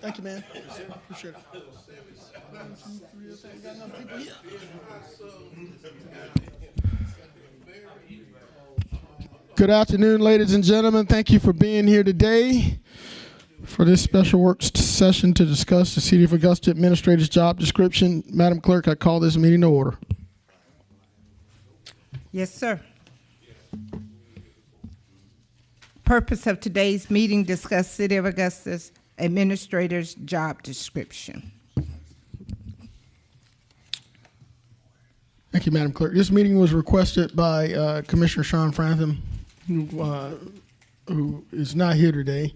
Thank you, man. Appreciate it. Got enough people here. Good afternoon, ladies and gentlemen. Thank you for being here today for this special work session to discuss the City of Augusta Administrator's job description. Madam Clerk, I call this meeting to order. Yes, sir. Purpose of today's meeting, discuss City of Augusta's Administrator's job description. Thank you, Madam Clerk. This meeting was requested by Commissioner Sean Frantham, who is not here today.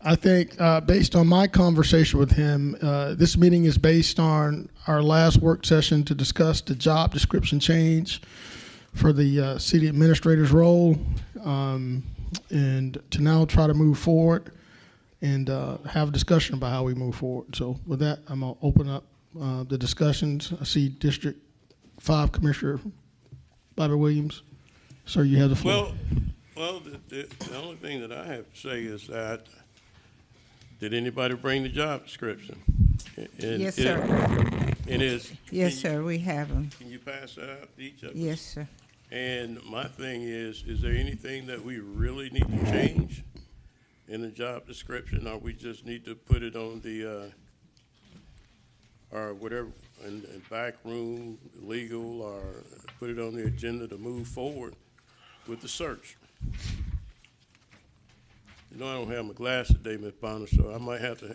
I think based on my conversation with him, this meeting is based on our last work session to discuss the job description change for the city administrator's role, and to now try to move forward and have a discussion about how we move forward. So with that, I'm going to open up the discussions. I see District 5 Commissioner Bobby Williams. Sir, you have the floor. Well, the only thing that I have to say is that, did anybody bring the job description? Yes, sir. It is. Yes, sir, we have them. Can you pass that out to each of us? Yes, sir. And my thing is there anything that we really need to change in the job description, or we just need to put it on the, or whatever, in back room, legal, or put it on the agenda to move forward with the search? You know, I don't have my glass today, Ms. Bonner, so I might have to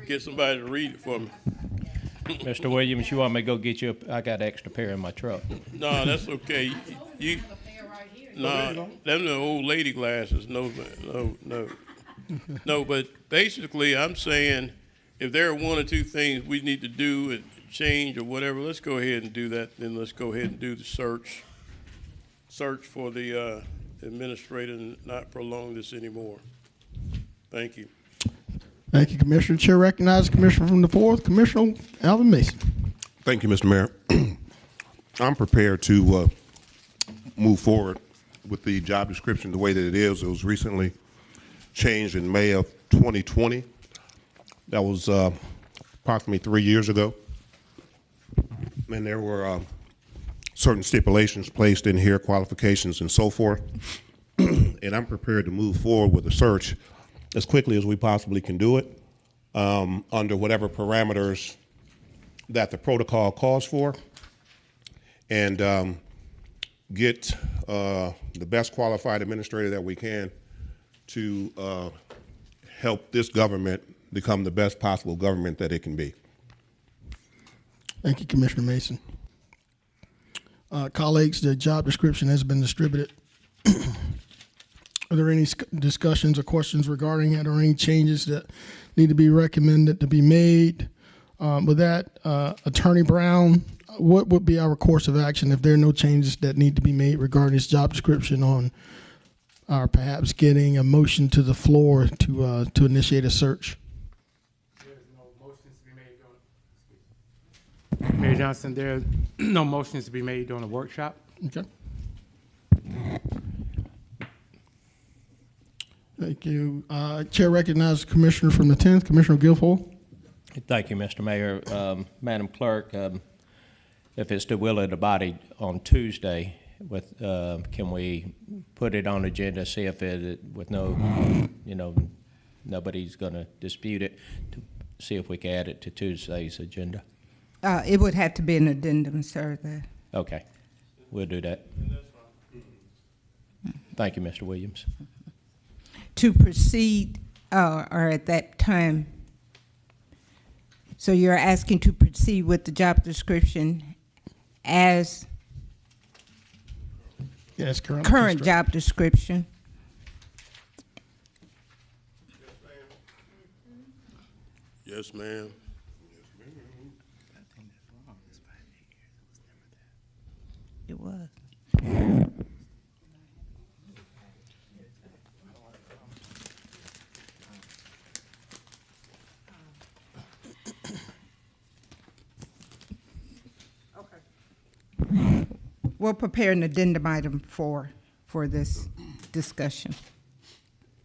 get somebody to read it for me. Mr. Williams, you want me to go get you I got an extra pair in my truck. No, that's okay. No, them the old lady glasses. No. No, but basically I'm saying if there are one or two things we need to do and change or whatever, let's go ahead and do that. Then let's go ahead and do the search for the administrator and not prolong this anymore. Thank you. Thank you, Commissioner. Chair recognizes Commissioner from the 4th, Commissioner Alvin Mason. Thank you, Mr. Mayor. I'm prepared to move forward with the job description the way that it is. It was recently changed in May of 2020. That was approximately 3 years ago. And there were certain stipulations placed in here, qualifications and so forth. And I'm prepared to move forward with the search as quickly as we possibly can do it, under whatever parameters that the protocol calls for, and get the best qualified administrator that we can to help this government become the best possible government that it can be. Thank you, Commissioner Mason. Colleagues, the job description has been distributed. Are there any discussions or questions regarding it, or any changes that need to be recommended to be made? With that, Attorney Brown, what would be our course of action if there are no changes that need to be made regarding this job description on perhaps getting a motion to the floor to initiate a search? There's no motions to be made Mayor Johnson, there are no motions to be made during the workshop. Okay. Thank you. Chair recognizes Commissioner from the 10th, Commissioner Guilfoyle. Thank you, Mr. Mayor. Madam Clerk, if it's the will of the body on Tuesday, can we put it on agenda, see if it, with no, nobody's going to dispute it, to see if we can add it to Tuesday's agenda? It would have to be an addendum, sir. Okay, we'll do that. Thank you, Mr. Williams. To proceed, or at that time, so you're asking to proceed with the job description as Yes, current job description. Yes, ma'am. It was. We'll prepare an addendum item for this discussion.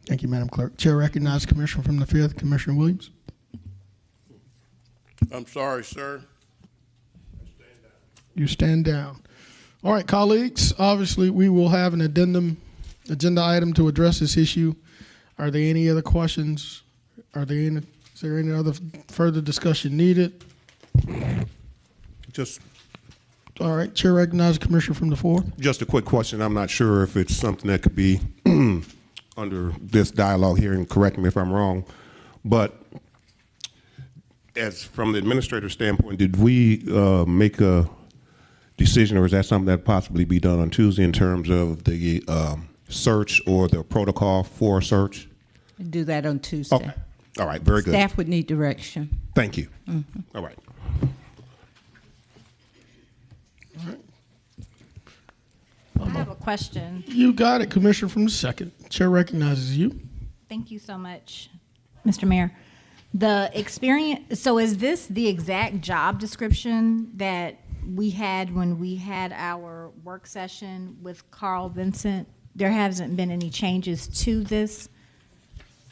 Thank you, Madam Clerk. Chair recognizes Commissioner from the 5th, Commissioner Williams. I'm sorry, sir. You stand down. All right, colleagues, obviously we will have an agenda item to address this issue. Are there any other questions? Is there any other further discussion needed? Just All right, Chair recognizes Commissioner from the 4th. Just a quick question. I'm not sure if it's something that could be under this dialogue here, and correct me if I'm wrong, but as from the administrator's standpoint, did we make a decision, or is that something that possibly be done on Tuesday in terms of the search or the protocol for search? Do that on Tuesday. Okay. All right. Very good. Staff would need direction. Thank you. All right. I have a question. You got it, Commissioner from the 2nd. Chair recognizes you. Thank you so much, Mr. Mayor. The experience, so is this the exact job description that we had when we had our work session with Carl Vincent? There hasn't been any changes to this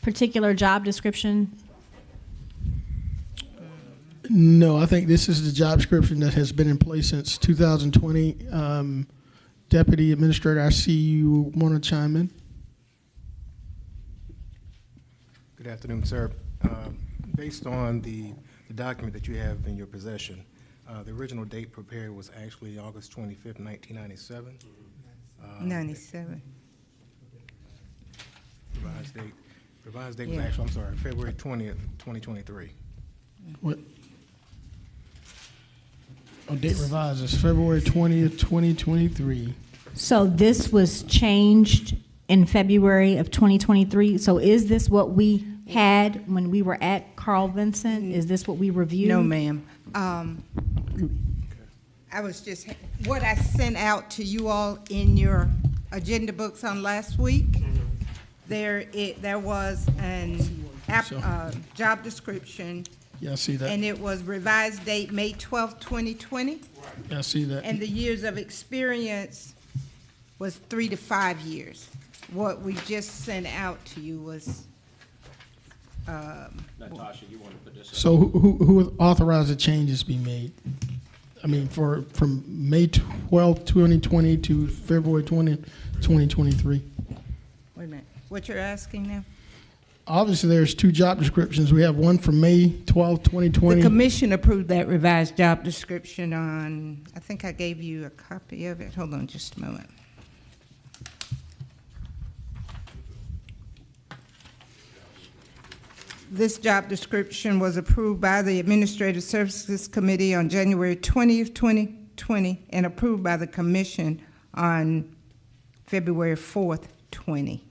particular job description? No, I think this is the job description that has been in place since 2020. Deputy Administrator, I see you want to chime in. Good afternoon, sir. Based on the document that you have in your possession, the original date prepared was actually August 25th, 1997. 97. Revised date was Yeah. actually, I'm sorry, February 20th, 2023. What? Oh, date revised is February 20th, 2023. So this was changed in February of 2023. So is this what we had when we were at Carl Vincent? Is this what we reviewed? No, ma'am. I was just, what I sent out to you all in your agenda books on last week, there was an job description, Yeah, I see that. and it was revised date May 12th, 2020, Yeah, I see that. and the years of experience was 3 to 5 years. What we just sent out to you was, Natasha, you want to put this up? So who authorized the changes be made? I mean, from May 12th, 2020 to February 20th, 2023. wait a minute, what you're asking now? Obviously, there's two job descriptions. We have one from May 12th, 2020. The commission approved that revised job description on, I think I gave you a copy of it. Hold on just a moment. This job description was approved by the Administrative Services Committee on January 20th, 2020, and approved by the commission on February 4th, 20.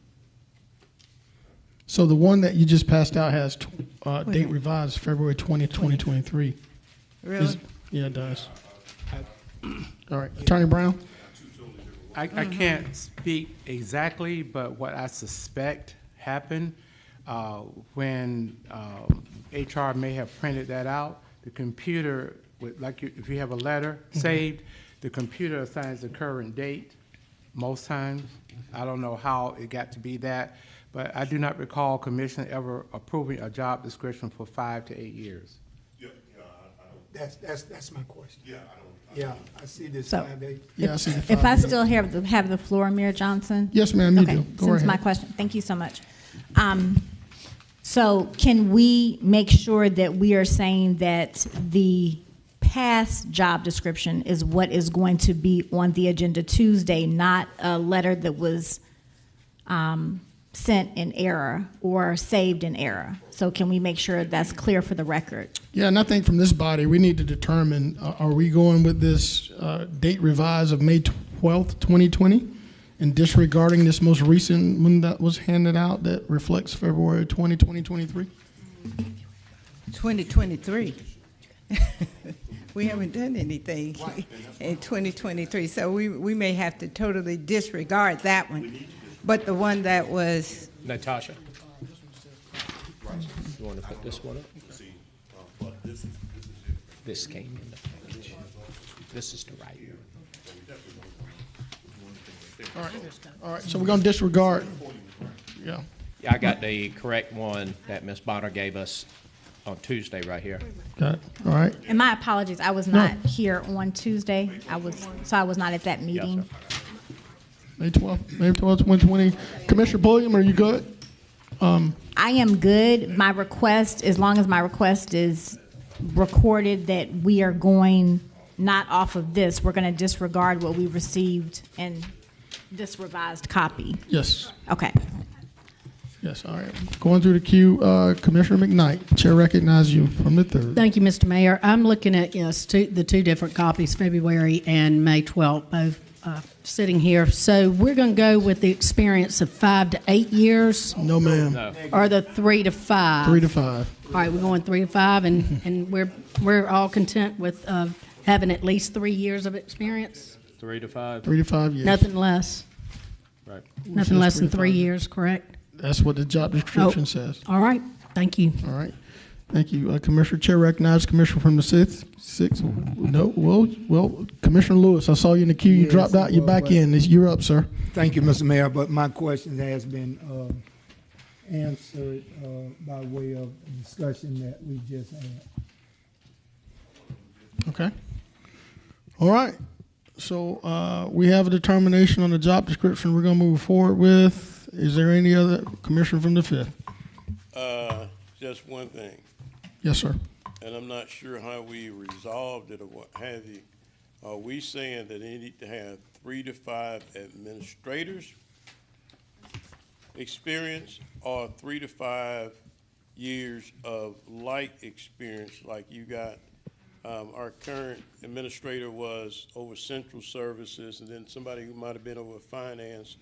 So the one that you just passed out has Wait a date minute. revised February 20th, 2023. Really? Yeah, it does. All right, Attorney Brown? I can't speak exactly, but what I suspect happened when HR may have printed that out, the computer, if you have a letter saved, the computer assigns the current date most times. I don't know how it got to be that, but I do not recall commission ever approving a job description for 5 to 8 years. That's my question. Yeah, I see this So- 5 8. Yeah, I see the If I 5. still have the floor, Mayor Johnson? Yes, ma'am, you Okay, do. Go since my ahead. question, thank you so much. So can we make sure that we are saying that the past job description is what is going to be on the agenda Tuesday, not a letter that was sent in error or saved in error? So can we make sure that's clear for the record? Yeah, and I think from this body, we need to determine, are we going with this date revised of May 12th, 2020, and disregarding this most recent one that was handed out that reflects February 20, 2023? 2023. We haven't done anything in 2023, so we may have to totally disregard that one. But the one that was, Natasha? You want to put this one up? This came in the package. This is the right one. All right, so we're going to disregard. Yeah. I got the correct one that Ms. Bonner gave us on Tuesday right here. Got it. All right. And my apologies, I was not here on Tuesday. I was not at that meeting. May 12th, 2020. Commissioner Pulliam, are you good? I am good. My request, as long as my request is recorded that we are going not off of this, we're going to disregard what we received in this revised copy. Yes. Okay. Yes, all right. Going through the queue, Commissioner McKnight, Chair recognizes you from the third. Thank you, Mr. Mayor. I'm looking at, yes, the two different copies, February and May 12th, both sitting here. So we're going to go with the experience of 5 to 8 years, No, ma'am. No. or the 3 to 5? 3 to 5. All right, we're going 3 to 5, and we're all content with having at least 3 years of experience? 3 to 5. 3 to 5 years. Nothing less? Right. Nothing less than 3 years, correct? That's what the job description Oh. says. All right, thank you. All right. Thank you. Commissioner, Chair recognizes Commissioner from the sixth. No, well, Commissioner Lewis, I saw you in the queue. You Yes, dropped out. You're well, back in. You're up, sir. Thank you, Mr. Mayor, but my question has been answered by way of discussion that we just had. Okay. All right. So we have a determination on the job description we're going to move forward with. Is there any other Commissioner from the fifth? Just one thing, Yes, sir. and I'm not sure how we resolved it or what have you. Are we saying that they need to have 3 to 5 administrators experience or 3 to 5 years of light experience like you got? Our current administrator was over central services, and then somebody who might have been over finance.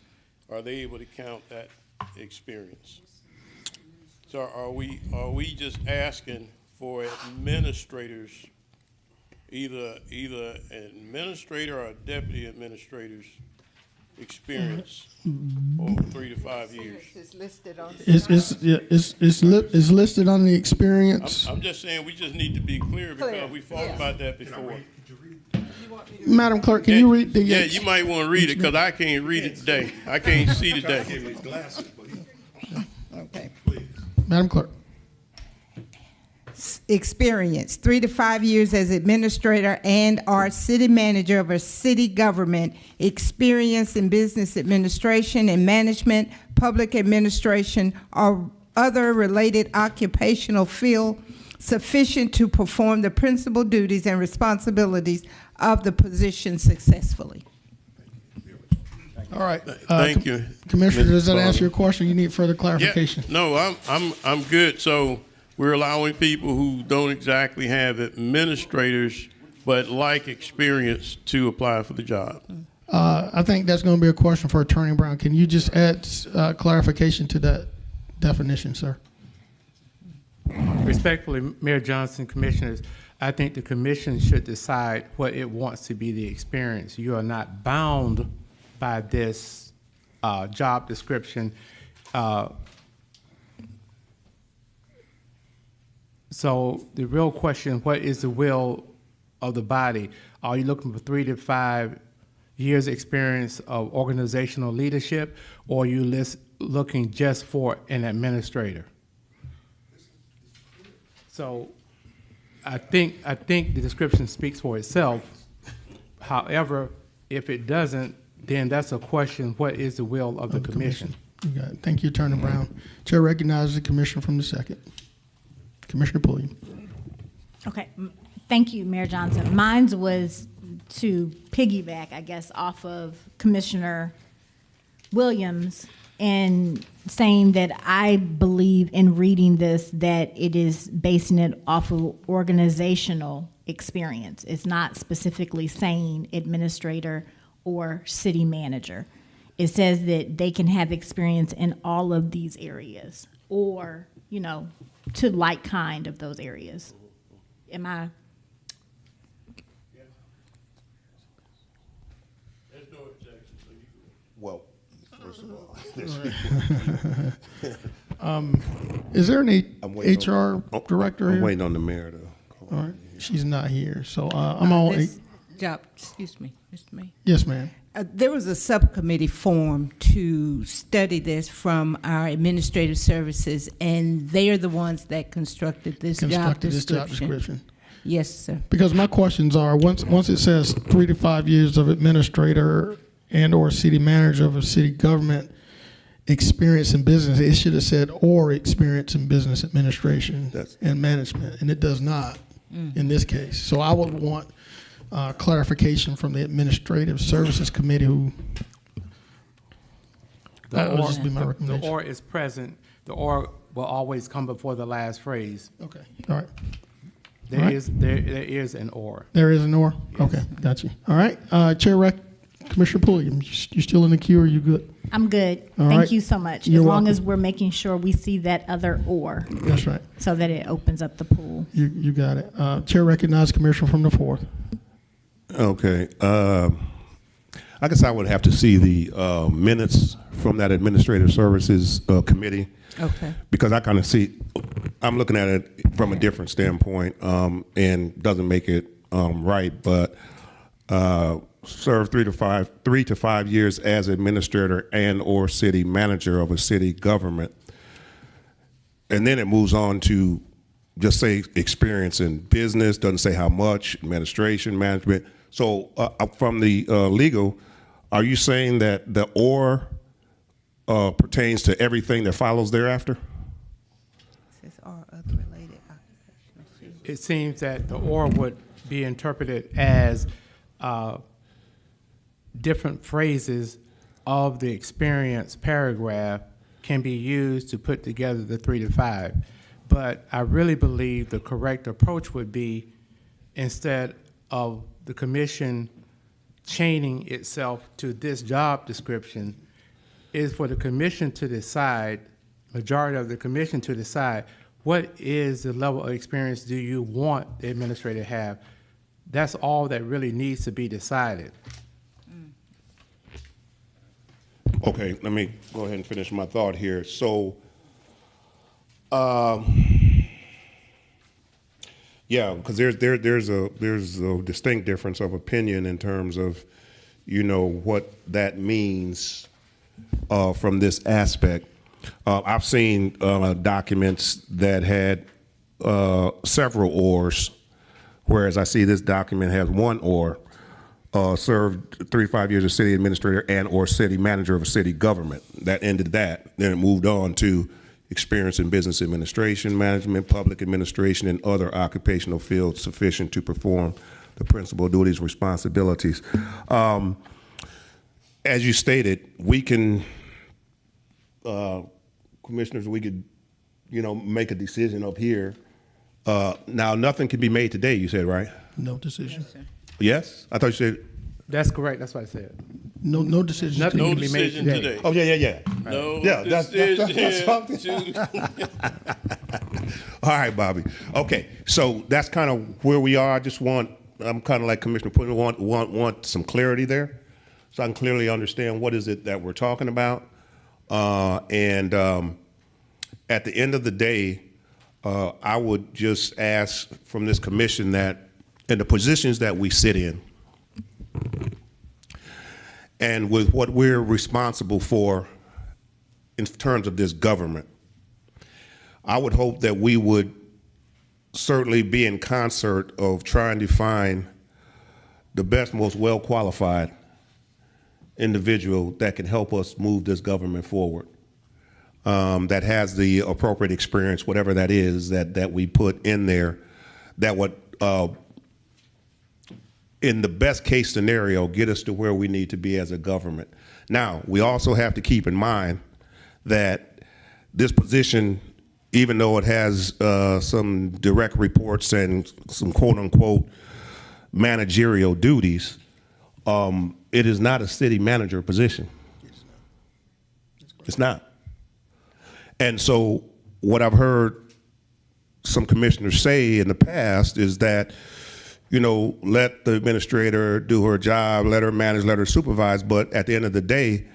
Are they able to count that experience? So are we just asking for administrators, either an administrator or a deputy administrator's experience over 3 to 5 years? It's listed on. It's listed on the experience. I'm just saying we just need to be clear because we fought about that before. Madam Clerk, can you read the? Yeah, you might want to read it because I can't read it today. I can't see today. Okay. Madam Clerk. Experience, 3 to 5 years as administrator and/or city manager of a city government. Experience in business administration and management, public administration, or other related occupational field sufficient to perform the principal duties and responsibilities of the position successfully. All right. Thank you, Commissioner, does that Ms. answer your Bonner. question? You need further clarification? Yeah, no, I'm good. So we're allowing people who don't exactly have administrators but like experience to apply for the job. I think that's going to be a question for Attorney Brown. Can you just add clarification to that definition, sir? Respectfully, Mayor Johnson, Commissioners, I think the commission should decide what it wants to be the experience. You are not bound by this job description. So the real question, what is the will of the body? Are you looking for 3 to 5 years experience of organizational leadership, or are you looking just for an administrator? So I think the description speaks for itself. However, if it doesn't, then that's a question, what is the will of the commission? You got it. Thank you, Attorney Brown. Chair recognizes the Commissioner from the second. Commissioner Pulliam. Okay, thank you, Mayor Johnson. Mine was to piggyback, I guess, off of Commissioner Williams and saying that I believe in reading this that it is basing it off of organizational experience. It's not specifically saying administrator or city manager. It says that they can have experience in all of these areas or, to like kind of those areas. Am I? There's no objection, so you can. Well, first of all, Is there an I'm waiting HR director I'm here? waiting on the mayor to call. All right, she's not here, so I'm on. This job, excuse me, Mr. Mayor. Yes, ma'am. There was a subcommittee formed to study this from our administrative services, and they are the ones that constructed this job description. Yes, sir. Because my questions are, once it says 3 to 5 years of administrator and or city manager of a city government experience in business, it should have said or experience in business administration and management, and it does not in this case. So I would want clarification from the Administrative Services Committee who, that would just be my recommendation. The or is present. The or will always come before the last phrase. Okay, all right. There is an or. There is an or? Yes. Okay, got you. All right, Commissioner Pulliam, you still in the queue or you good? I'm good. All Thank right. you so much. You're as long welcome. as we're making sure we see that other or, That's right. so that it opens up the pool. You got it. Chair recognizes Commissioner from the 4th. Okay. I guess I would have to see the minutes from that Administrative Services Committee. Okay. Because I kind of see, I'm looking at it from a different standpoint, and doesn't make it right, but served 3 to 5 years as administrator and or city manager of a city government. And then it moves on to just say experience in business, doesn't say how much, administration, management. So from the legal, are you saying that the or pertains to everything that follows thereafter? It seems that the or would be interpreted as different phrases of the experience paragraph can be used to put together the 3 to 5. But I really believe the correct approach would be, instead of the commission chaining itself to this job description, is for the commission to decide, majority of the commission to decide, what is the level of experience do you want the administrator to have? That's all that really needs to be decided. Okay, let me go ahead and finish my thought here. So, yeah, because there's a distinct difference of opinion in terms of, what that means from this aspect. I've seen documents that had several ors, whereas I see this document has one or. Served 3 to 5 years as city administrator and or city manager of a city government. That ended that. Then it moved on to experience in business administration, management, public administration, and other occupational fields sufficient to perform the principal duties, responsibilities. As you stated, we can, commissioners, we could, make a decision up here. Now, nothing can be made today, you said, right? No decision. Yes? I thought you said. That's correct. That's what I said. No decision. Nothing No can be made decision today. today. Oh, yeah. No Yeah, that's decision. All right, Bobby. Okay, so that's kind of where we are. I'm kind of like Commissioner Pullman, want some clarity there, so I can clearly understand what is it that we're talking about. And at the end of the day, I would just ask from this commission that in the positions that we sit in, and with what we're responsible for in terms of this government, I would hope that we would certainly be in concert of trying to find the best, most well-qualified individual that can help us move this government forward, that has the appropriate experience, whatever that is, that we put in there, that would, in the best case scenario, get us to where we need to be as a government. Now, we also have to keep in mind that this position, even though it has some direct reports and some quote-unquote managerial duties, it is not a city manager position. It's not. And so what I've heard some commissioners say in the past is that, let the administrator do her job, let her manage, let her supervise, but at the end of the day,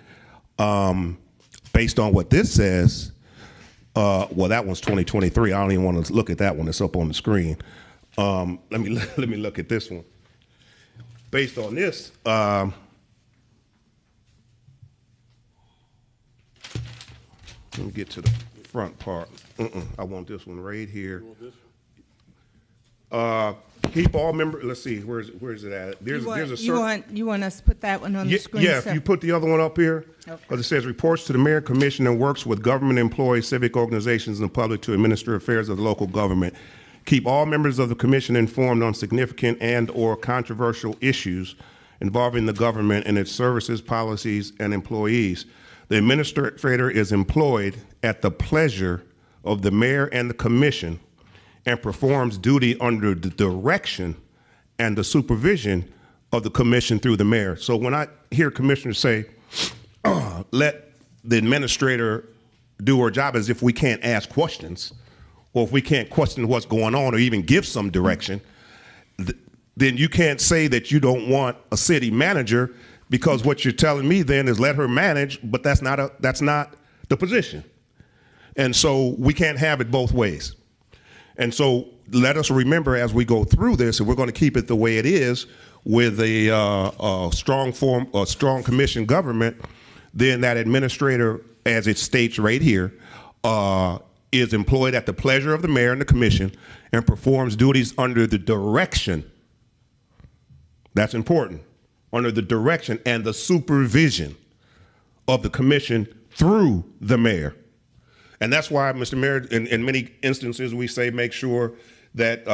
based on what this says, well, that one's 2023. I don't even want to look at that one. It's up on the screen. Let me look at this one. Based on this, Let me get to the front part. I want this one right here. Keep all members. Let's see, where's it at? There's a certain. You want us to put that one on the screen? Yeah, sir? if you put the other one up here, because it says reports to the mayor, commission, and works with government employees, civic organizations, and the public to administer affairs of the local government. Keep all members of the commission informed on significant and/or controversial issues involving the government and its services, policies, and employees. The administrator is employed at the pleasure of the mayor and the commission and performs duty under the direction and the supervision of the commission through the mayor. So when I hear commissioners say, let the administrator do her job, as if we can't ask questions, or if we can't question what's going on or even give some direction, then you can't say that you don't want a city manager, because what you're telling me then is let her manage, but that's not the position. And so we can't have it both ways. And so let us remember as we go through this, if we're going to keep it the way it is with a strong commission government, then that administrator, as it states right here, is employed at the pleasure of the mayor and the commission and performs duties under the direction. That's important. Under the direction and the supervision of the commission through the mayor. And that's why, Mr. Mayor, in many instances, we say make sure that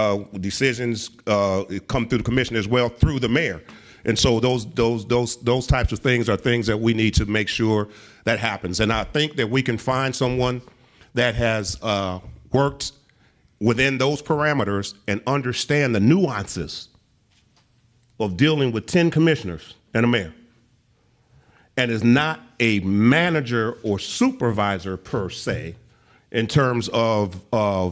decisions come through the commission as well through the mayor. And so those types of things are things that we need to make sure that happens. And I think that we can find someone that has worked within those parameters and understand the nuances of dealing with 10 commissioners and a mayor, and is not a manager or supervisor per se in terms of our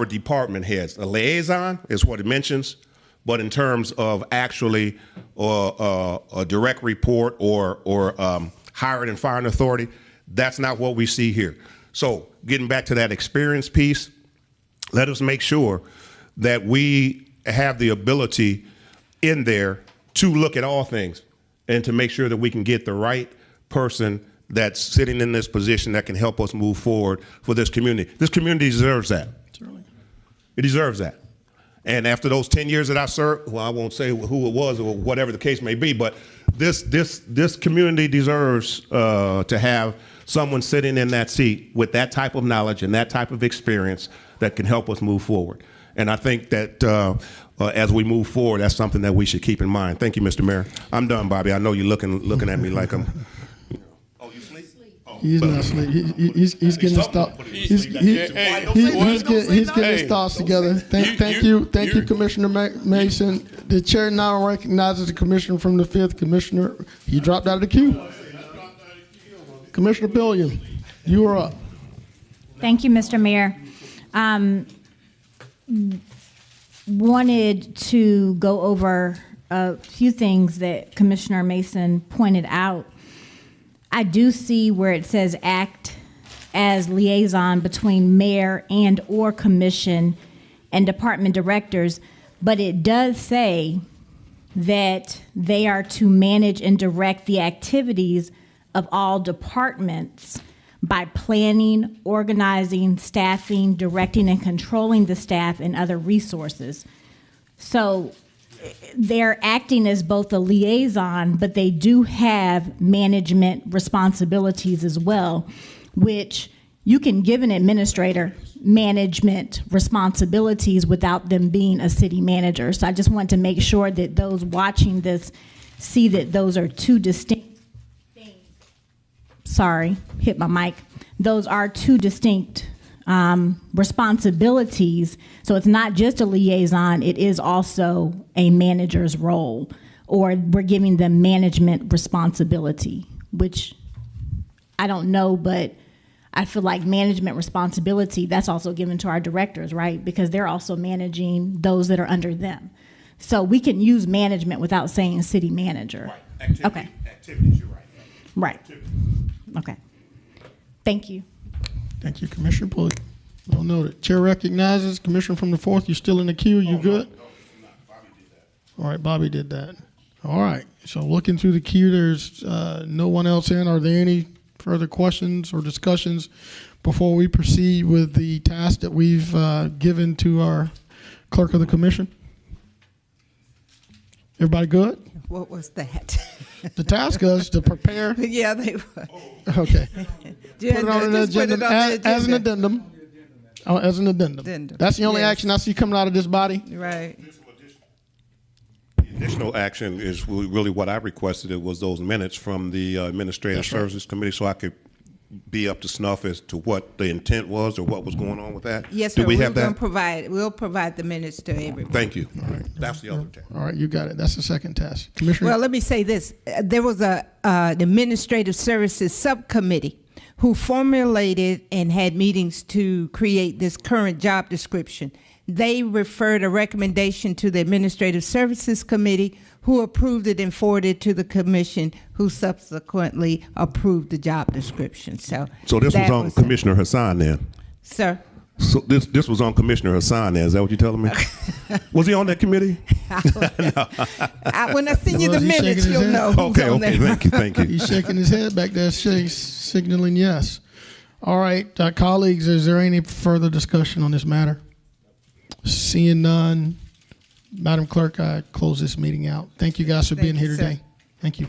department heads. A liaison is what it mentions, but in terms of actually a direct report or hiring and firing authority, that's not what we see here. So getting back to that experience piece, let us make sure that we have the ability in there to look at all things and to make sure that we can get the right person that's sitting in this position that can help us move forward for this community. This community deserves that. It deserves that. And after those 10 years that I served, well, I won't say who it was or whatever the case may be, but this community deserves to have someone sitting in that seat with that type of knowledge and that type of experience that can help us move forward. And I think that as we move forward, that's something that we should keep in mind. Thank you, Mr. Mayor. I'm done, Bobby. I know you're looking at me like I'm. Oh, you sleep? Oh, he's not asleep. He's getting his thoughts. He's getting his thoughts together. Thank you, Commissioner Mason. The chair now recognizes the commissioner from the 5th. Commissioner, he dropped out of the queue. Commissioner Billiam, you are up. Thank you, Mr. Mayor. Wanted to go over a few things that Commissioner Mason pointed out. I do see where it says act as liaison between mayor and or commission and department directors, but it does say that they are to manage and direct the activities of all departments by planning, organizing, staffing, directing, and controlling the staff and other resources. So they're acting as both a liaison, but they do have management responsibilities as well, which you can give an administrator management responsibilities without them being a city manager. So I just want to make sure that those watching this see that those are two distinct things. Sorry, hit my mic. Those are two distinct responsibilities. So it's not just a liaison, it is also a manager's role, or we're giving them management responsibility, which I don't know, but I feel like management responsibility, that's also given to our directors, right? Because they're also managing those that are under them. So we can use management without saying city manager. Right. Okay. Activities, you're right. Right. Activities. Okay. Thank you. Thank you, Commissioner Pulley. Well noted. Chair recognizes Commissioner from the 4th. You still in the queue? You good? No, Bobby did that. All right, Bobby did that. All right. So looking through the queue, there's no one else in. Are there any further questions or discussions before we proceed with the task that we've given to our clerk of the commission? Everybody good? What was that? The task is to prepare. Yeah, they were. Okay. Put it on the Just put agenda it on the as an agenda. addendum. Oh, as an addendum. Addendum, That's the only yes. action I see coming out of this body. Right. Additional action is really what I requested. It was those minutes from the Administrative That's right. Services Committee, so I could be up to snuff as to what the intent was or what was going on with that. Yes, Do sir. we We're have going that? to provide, we'll provide the minutes to everyone. Thank you. That's the other task. All right, you got it. That's the second task. Commissioner. Well, let me say this. There was the Administrative Services Subcommittee who formulated and had meetings to create this current job description. They referred a recommendation to the Administrative Services Committee, who approved it and forwarded it to the commission, who subsequently approved the job description. So So this was that on Commissioner Hassan then? Sir? So this was on Commissioner Hassan then, is that what you're telling me? Was he on that committee? When I send you the Was he shaking minutes, his you'll head? know who's on Okay, there. thank you. He's shaking his head back there, signaling yes. All right, colleagues, is there any further discussion on this matter? Seeing none, Madam Clerk, I close this meeting out. Thank you guys for Thank being you, here sir. today. Thank you.